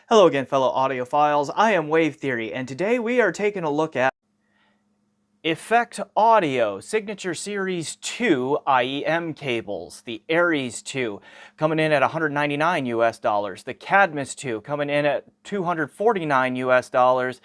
Hello again, fellow audiophiles. I am Wave Theory, and today we are taking a look at Effect Audio Signature Series 2 IEM cables. The Ares 2 coming in at $199 US, the Cadmus 2 coming in at $249 US,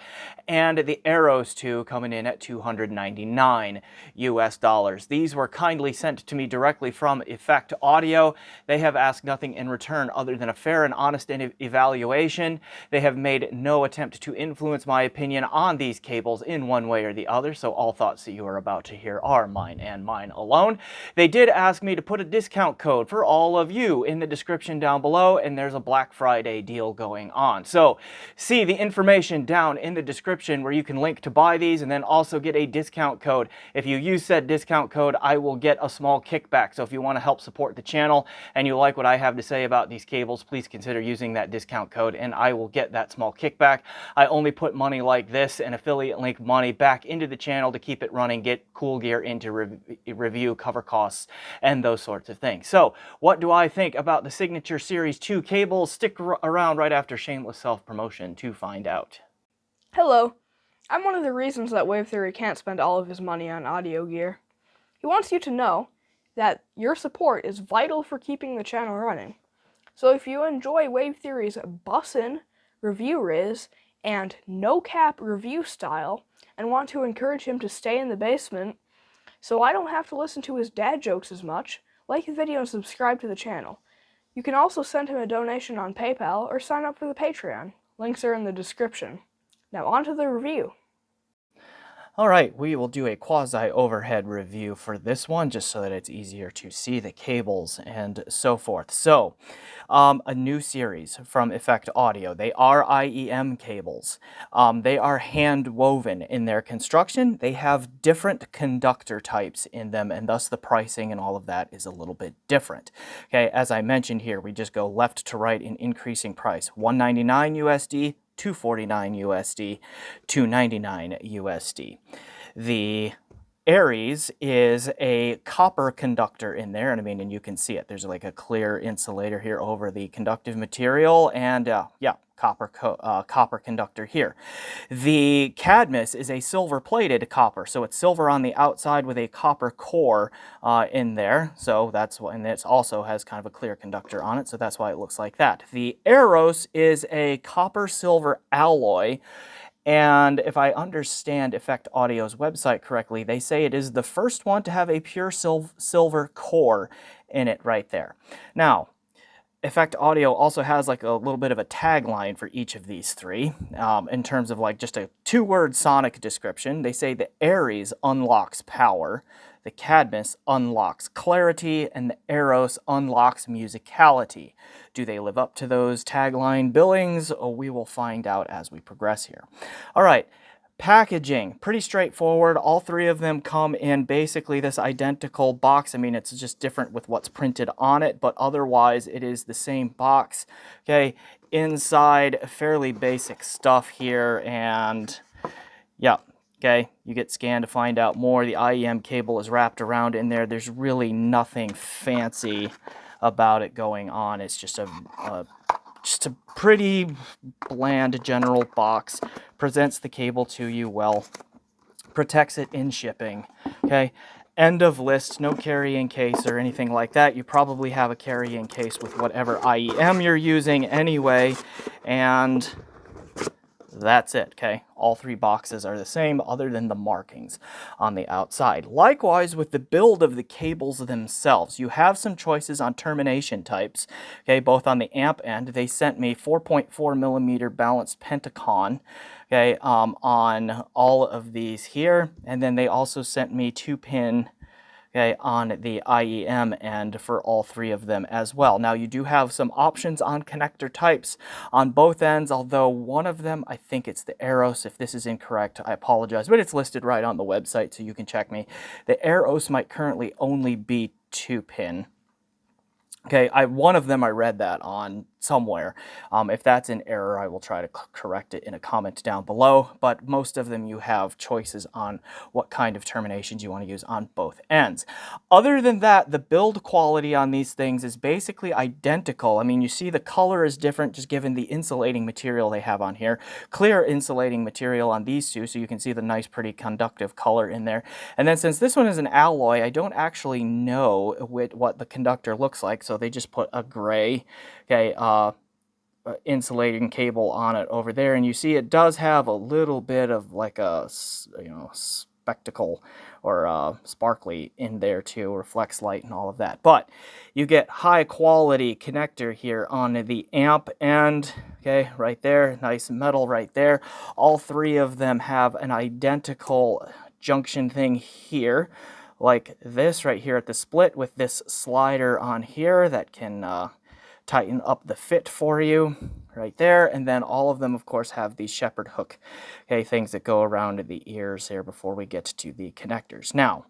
and the Eros 2 coming in at $299 US. These were kindly sent to me directly from Effect Audio. They have asked nothing in return other than a fair and honest evaluation. They have made no attempt to influence my opinion on these cables in one way or the other, so all thoughts that you are about to hear are mine and mine alone. They did ask me to put a discount code for all of you in the description down below, and there's a Black Friday deal going on. So see the information down in the description where you can link to buy these and then also get a discount code. If you use said discount code, I will get a small kickback. So if you want to help support the channel and you like what I have to say about these cables, please consider using that discount code and I will get that small kickback. I only put money like this and affiliate link money back into the channel to keep it running, get cool gear into review, cover costs, and those sorts of things. So what do I think about the Signature Series 2 cables? Stick around right after shameless self-promotion to find out. Hello. I'm one of the reasons that Wave Theory can't spend all of his money on audio gear. He wants you to know that your support is vital for keeping the channel running. So if you enjoy Wave Theory's bussin' review riz and no-cap review style and want to encourage him to stay in the basement so I don't have to listen to his dad jokes as much, like the video and subscribe to the channel. You can also send him a donation on PayPal or sign up for the Patreon. Links are in the description. Now on to the review. All right, we will do a quasi-overhead review for this one, just so that it's easier to see the cables and so forth. So, a new series from Effect Audio. They are IEM cables. They are hand-woven in their construction. They have different conductor types in them, and thus the pricing and all of that is a little bit different. Okay, as I mentioned here, we just go left to right in increasing price. $199 USD, $249 USD, $299 USD. The Ares is a copper conductor in there, and you can see it. There's like a clear insulator here over the conductive material, and copper conductor here. The Cadmus is a silver-plated copper, so it's silver on the outside with a copper core in there. So that's what, and it also has kind of a clear conductor on it, so that's why it looks like that. The Eros is a copper-silver alloy. And if I understand Effect Audio's website correctly, they say it is the first one to have a pure silver core in it right there. Now, Effect Audio also has like a little bit of a tagline for each of these three in terms of like just a two-word sonic description. They say the Ares unlocks power, the Cadmus unlocks clarity, and the Eros unlocks musicality. Do they live up to those tagline billings? Oh, we will find out as we progress here. All right. Packaging, pretty straightforward. All three of them come in basically this identical box. It's just different with what's printed on it, but otherwise it is the same box. Okay, inside fairly basic stuff here, and yeah, okay, you get scanned to find out more. The IEM cable is wrapped around in there. There's really nothing fancy about it going on. It's just a pretty bland general box. Presents the cable to you well, protects it in shipping. Okay, end of list, no carrying case or anything like that. You probably have a carrying case with whatever IEM you're using anyway, and that's it, okay? All three boxes are the same other than the markings on the outside. Likewise with the build of the cables themselves, you have some choices on termination types, okay, both on the amp end. They sent me 4.4 millimeter balanced Pentacon, okay, on all of these here, and then they also sent me 2-pin, okay, on the IEM end for all three of them as well. Now you do have some options on connector types on both ends, although one of them, I think it's the Eros. If this is incorrect, I apologize, but it's listed right on the website, so you can check me. The Eros might currently only be 2-pin. Okay, one of them I read that on somewhere. If that's an error, I will try to correct it in a comment down below, but most of them you have choices on what kind of terminations you want to use on both ends. Other than that, the build quality on these things is basically identical. I mean, you see the color is different just given the insulating material they have on here. Clear insulating material on these two, so you can see the nice pretty conductive color in there. And then since this one is an alloy, I don't actually know what the conductor looks like, so they just put a gray, okay, insulating cable on it over there, and you see it does have a little bit of like a, you know, spectacle or sparkly in there too, reflects light and all of that. But you get high quality connector here on the amp end, okay, right there, nice metal right there. All three of them have an identical junction thing here, like this right here at the split, with this slider on here that can tighten up the fit for you right there. And then all of them, of course, have these shepherd hook, okay, things that go around the ears here before we get to the connectors. Now,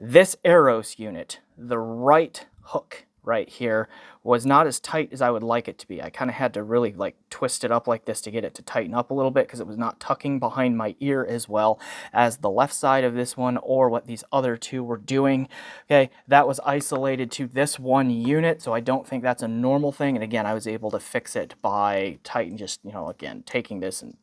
this Eros unit, the right hook right here, was not as tight as I would like it to be. I kind of had to really like twist it up like this to get it to tighten up a little bit, because it was not tucking behind my ear as well as the left side of this one or what these other two were doing. Okay, that was isolated to this one unit, so I don't think that's a normal thing. And again, I was able to fix it by just, you know, again, taking this and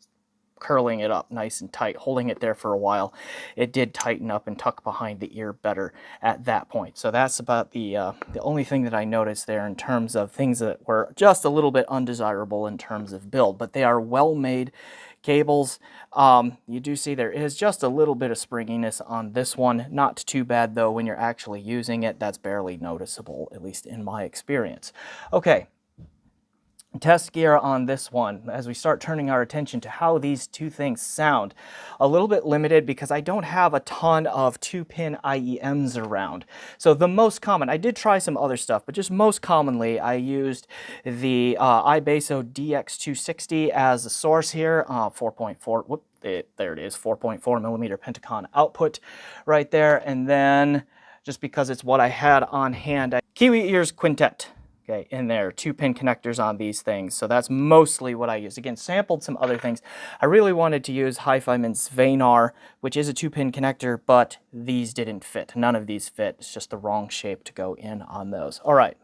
curling it up nice and tight, holding it there for a while. It did tighten up and tuck behind the ear better at that point. So that's about the only thing that I noticed there in terms of things that were just a little bit undesirable in terms of build, but they are well-made cables. You do see there is just a little bit of springiness on this one. Not too bad though. When you're actually using it, that's barely noticeable, at least in my experience. Okay. Test gear on this one, as we start turning our attention to how these two things sound. A little bit limited because I don't have a ton of 2-pin IEMs around. So the most common, I did try some other stuff, but just most commonly I used the iBaso DX260 as a source here, 4.4, whoop, there it is, 4.4 millimeter Pentacon output right there. And then just because it's what I had on hand, Kiwi Ears Quintet. Okay, in there, 2-pin connectors on these things. So that's mostly what I use. Again, sampled some other things. I really wanted to use Hi-Fi-Man's Sveinar, which is a 2-pin connector, but these didn't fit. None of these fit. It's just the wrong shape to go in on those. All right.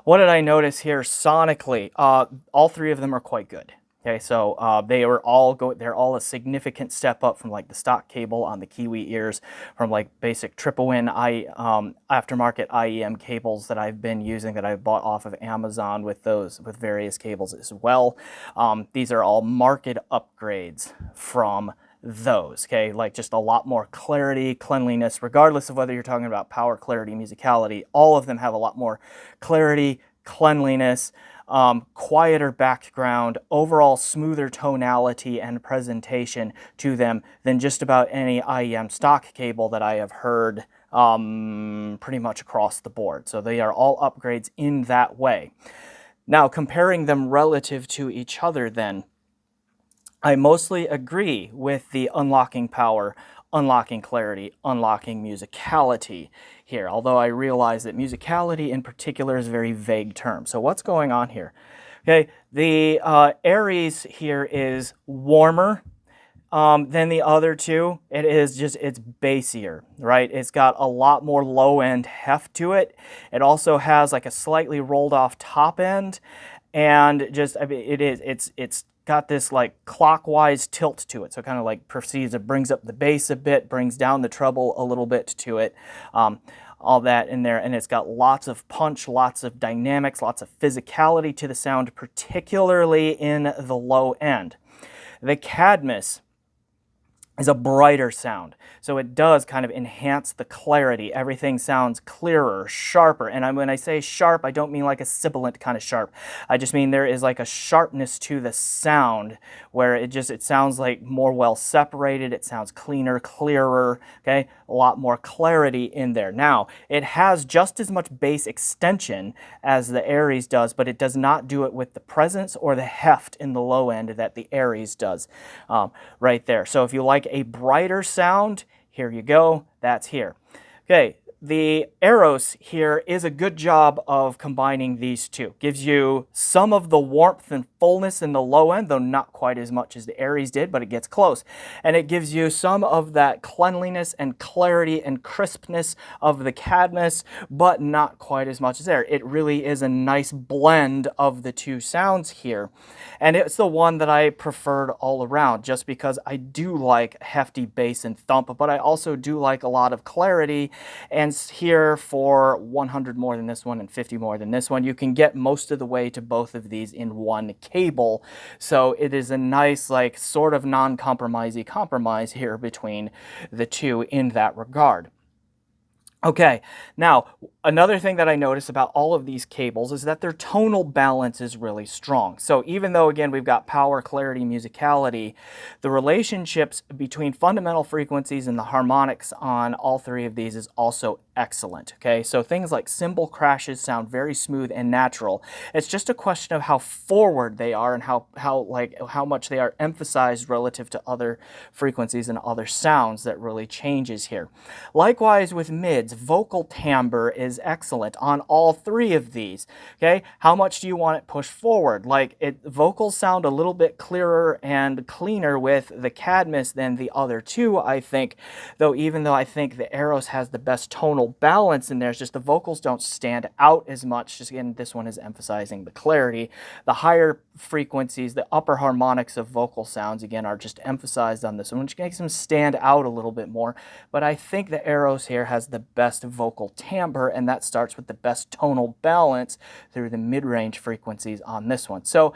What did I notice here sonically? All three of them are quite good. Okay, so they're all a significant step up from like the stock cable on the Kiwi ears, from like basic triple win aftermarket IEM cables that I've been using, that I bought off of Amazon with various cables as well. These are all market upgrades from those, okay, like just a lot more clarity, cleanliness, regardless of whether you're talking about power, clarity, musicality. All of them have a lot more clarity, cleanliness, quieter background, overall smoother tonality and presentation to them than just about any IEM stock cable that I have heard pretty much across the board. So they are all upgrades in that way. Now, comparing them relative to each other then, I mostly agree with the unlocking power, unlocking clarity, unlocking musicality here, although I realize that musicality in particular is a very vague term. So what's going on here? Okay, the Aries here is warmer than the other two. It's bassier, right? It's got a lot more low-end heft to it. It also has like a slightly rolled off top end, and just, I mean, it's got this like clockwise tilt to it. So it kind of like proceeds, it brings up the bass a bit, brings down the treble a little bit to it. All that in there, and it's got lots of punch, lots of dynamics, lots of physicality to the sound, particularly in the low end. The Cadmus is a brighter sound, so it does kind of enhance the clarity. Everything sounds clearer, sharper, and when I say sharp, I don't mean like a sibilant kind of sharp. I just mean there is like a sharpness to the sound where it sounds like more well separated. It sounds cleaner, clearer, okay? A lot more clarity in there. Now, it has just as much bass extension as the Aries does, but it does not do it with the presence or the heft in the low end that the Aries does right there. So if you like a brighter sound, here you go, that's here. Okay, the Eros here is a good job of combining these two. Gives you some of the warmth and fullness in the low end, though not quite as much as the Aries did, but it gets close. And it gives you some of that cleanliness and clarity and crispness of the Cadmus, but not quite as much as there. It really is a nice blend of the two sounds here. And it's the one that I preferred all around, just because I do like hefty bass and thump, but I also do like a lot of clarity. And here, for 100 more than this one and 50 more than this one, you can get most of the way to both of these in one cable. So it is a nice, like, sort of non-compromisey compromise here between the two in that regard. Okay, now another thing that I notice about all of these cables is that their tonal balance is really strong. So even though, again, we've got power, clarity, musicality, the relationships between fundamental frequencies and the harmonics on all three of these is also excellent. Okay, so things like cymbal crashes sound very smooth and natural. It's just a question of how forward they are and how much they are emphasized relative to other frequencies and other sounds that really changes here. Likewise with mids, vocal timbre is excellent on all three of these. Okay, how much do you want it pushed forward? Vocals sound a little bit clearer and cleaner with the Cadmus than the other two, I think. Even though I think the Eros has the best tonal balance in there, it's just the vocals don't stand out as much. Just again, this one is emphasizing the clarity. The higher frequencies, the upper harmonics of vocal sounds, again, are just emphasized on this one, which makes them stand out a little bit more. But I think the Eros here has the best vocal timbre, and that starts with the best tonal balance through the mid-range frequencies on this one. So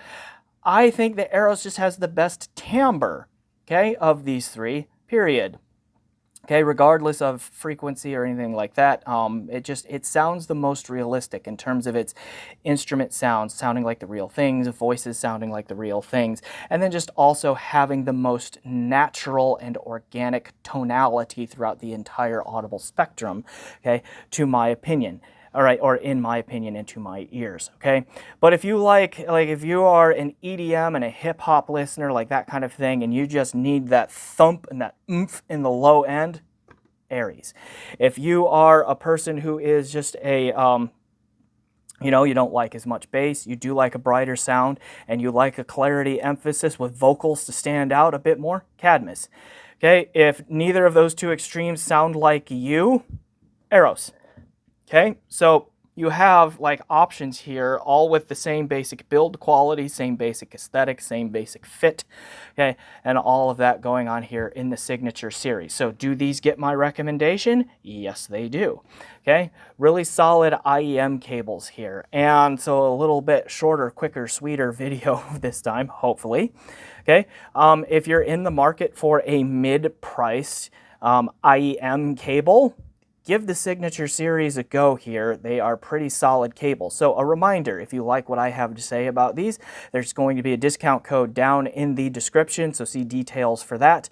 I think the Eros just has the best timbre, okay, of these three, period. Okay, regardless of frequency or anything like that, it sounds the most realistic in terms of its instrument sounds sounding like the real things, voices sounding like the real things, and then just also having the most natural and organic tonality throughout the entire audible spectrum, okay, to my opinion. All right, or in my opinion, into my ears, okay? But if you if you are an EDM and a hip hop listener, like that kind of thing, and you just need that thump and that oomph in the low end, Aries. If you are a person who is just a, you don't like as much bass, you do like a brighter sound, and you like a clarity emphasis with vocals to stand out a bit more, Cadmus. Okay, if neither of those two extremes sound like you, Eros. Okay, so you have like options here, all with the same basic build quality, same basic aesthetic, same basic fit, okay, and all of that going on here in the Signature series. So do these get my recommendation? Yes, they do. Okay, really solid IEM cables here, and so a little bit shorter, quicker, sweeter video this time, hopefully. Okay, if you're in the market for a mid-priced IEM cable, give the Signature series a go here. They are pretty solid cables. So a reminder, if you like what I have to say about these, there's going to be a discount code down in the description, so see details for that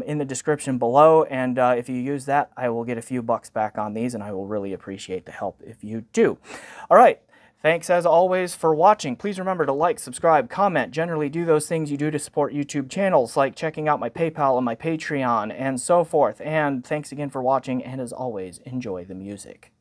in the description below. And if you use that, I will get a few bucks back on these, and I will really appreciate the help if you do. All right. Thanks as always for watching. Please remember to like, subscribe, comment, generally do those things you do to support YouTube channels, like checking out my PayPal and my Patreon and so forth. And thanks again for watching, and as always, enjoy the music.